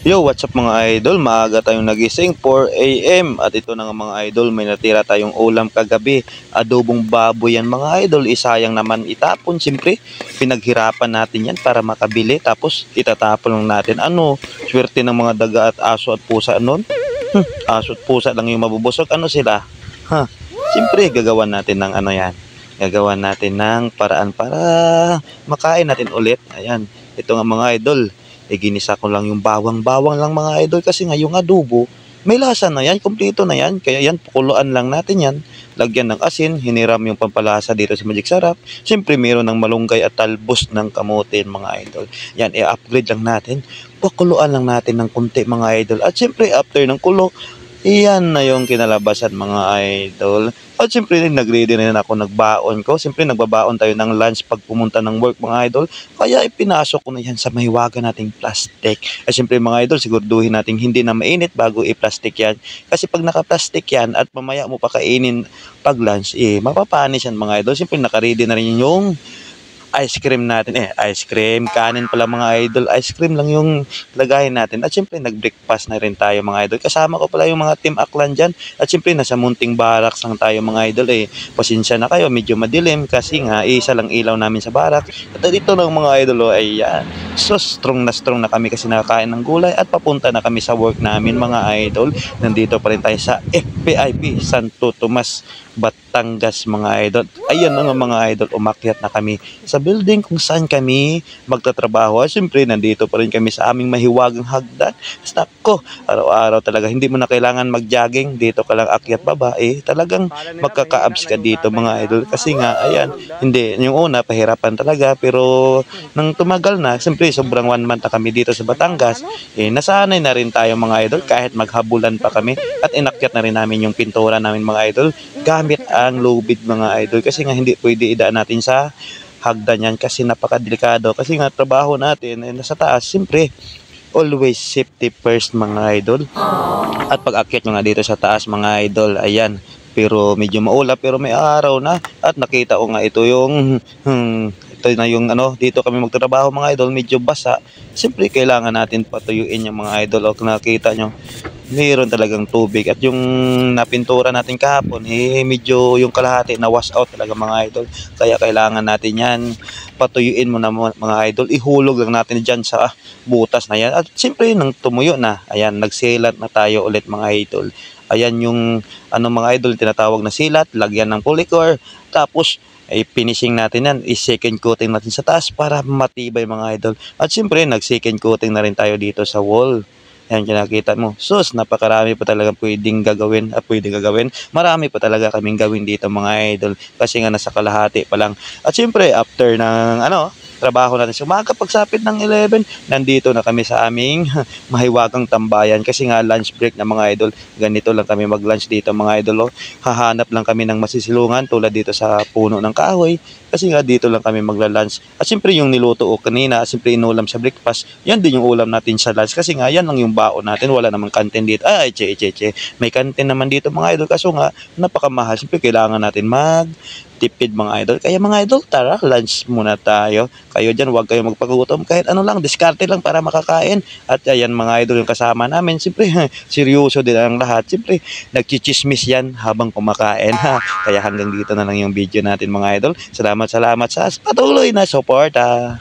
Yo, what's up mga idol? Maaga tayong nagising, 4 AM. At ito na nga mga idol, may natira tayong ulam kagabi. Adobong baboy yan mga idol. Isayang naman itapon. Siyempre, pinaghirapan natin yan para makabili. Tapos itatapon lang natin. Ano, swerte ng mga daga at aso at pusa nun? Aso at pusa lang yung mabubusog. Ano sila? Siyempre, gagawan natin ng ano yan. Gagawan natin ng paraan para makain natin ulit. Ayan, ito nga mga idol. Ginisa ko lang yung bawang-bawang lang mga idol kasi nga yung adobo, may lasa na yan, kumpleto na yan. Kaya yan, pakuluan lang natin yan. Lagyan ng asin, hiniram yung pampalasa dito sa Magic Sarap. Siyempre, meron ng malunggay at talbos ng kamote mga idol. Yan, i-upgrade lang natin. Pakuluan lang natin ng kunti mga idol. At siyempre, after ng kulo, iyan na yung kinalabasan mga idol. At siyempre nag-ready na rin ako nagbaon ko. Siyempre nagbabaon tayo ng lunch pag pumunta ng work mga idol. Kaya ipinasok ko na yan sa mahiwaga nating plastic. At siyempre mga idol siguraduhin natin hindi na mainit bago i-plastic yan. Kasi pag naka-plastic yan at mamaya mo pa kainin pag lunch, mapapanis yan mga idol. Siyempre naka-ready na rin yung ice cream natin. Ice cream, kanin pala mga idol. Ice cream lang yung lagayin natin. At syempre, nag-breakfast na rin tayo mga idol. Kasama ko pala yung mga team Aklan dyan. At syempre, nasa munting barracks lang tayo mga idol. Pasensya na kayo, medyo madilim kasi nga, isa lang ilaw namin sa barracks. At dito lang mga idol, ay yan. So, strong na kami kasi nakakain ng gulay at papunta na kami sa work namin mga idol. Nandito pa rin tayo sa FPIP, Santo Tomas, Batangas mga idol. Ayan na nga mga idol, umakyat na kami sa building kung saan kami magtatrabaho. Siyempre, nandito pa rin kami sa aming mahiwagang hagdan. Basta ko, araw-araw talaga, hindi mo na kailangan mag-jogging. Dito ka lang akyat baba, talagang magkaka-abs ka dito mga idol. Kasi nga, ayan, hindi, yung una, pahirapan talaga. Pero, nang tumagal na, siyempre, sobrang 1 month na kami dito sa Batangas. Nasanay na rin tayo mga idol, kahit maghabulan pa kami. At inakyat na rin namin yung pintura namin mga idol, gamit ang lubid mga idol. Kasi nga, hindi pwede idaan natin sa hagdan yan kasi napakadelikado kasi nga trabaho natin nasa taas. Siyempre always safety first mga idol. At pag akyat nyo nga dito sa taas mga idol, ayan, pero medyo maulap pero may araw na at nakita ko nga ito yung ito na yung ano, dito kami magtrabaho mga idol, medyo basa. Siyempre kailangan natin patuyuin yung mga idol. O nakita nyo, mayroon talagang tubig at yung napintura natin kahapon medyo yung kalahati na wash out talaga mga idol. Kaya kailangan natin yan patuyuin mo na mga idol, ihulog lang natin dyan sa butas na yan. At siyempre nang tumuyo na, ayan, nagsilat na tayo ulit mga idol. Ayan yung ano mga idol, tinatawag na silat, lagyan ng polycor, tapos finishing natin yan, second coating natin sa taas para matibay mga idol. At siyempre nag second coating na rin tayo dito sa wall. Ayan, kinakita mo. Sus, napakarami pa talaga pwedeng gagawin. Marami pa talaga kaming gawin dito mga idol. Kasi nga nasa kalahati pa lang. At siyempre, after ng trabaho natin sa umaga, pagsapit ng 11, nandito na kami sa aming mahiwagang tambayan. Kasi nga lunch break na mga idol. Ganito lang kami mag-lunch dito mga idol. Hahanap lang kami ng masisilungan tulad dito sa puno ng kahoy. Kasi nga dito lang kami magla-lunch. At siyempre yung niluto ko kanina, siyempre inulam sa breakfast, yan din yung ulam natin sa lunch. Kasi nga yan lang yung baon natin, wala namang kantin dito. May kantin naman dito mga idol. Kaso nga, napakamahal. Siyempre kailangan natin tipid mga idol. Kaya mga idol, tara, lunch muna tayo. Kayo dyan, huwag kayo magpagutom. Kahit ano lang, diskarte lang para makakain. At ayan mga idol, yung kasama namin, siyempre, seryoso din ang lahat. Siyempre, nagchichismis yan habang kumakain. Kaya hanggang dito na lang yung video natin mga idol. Salamat sa patuloy na suporta.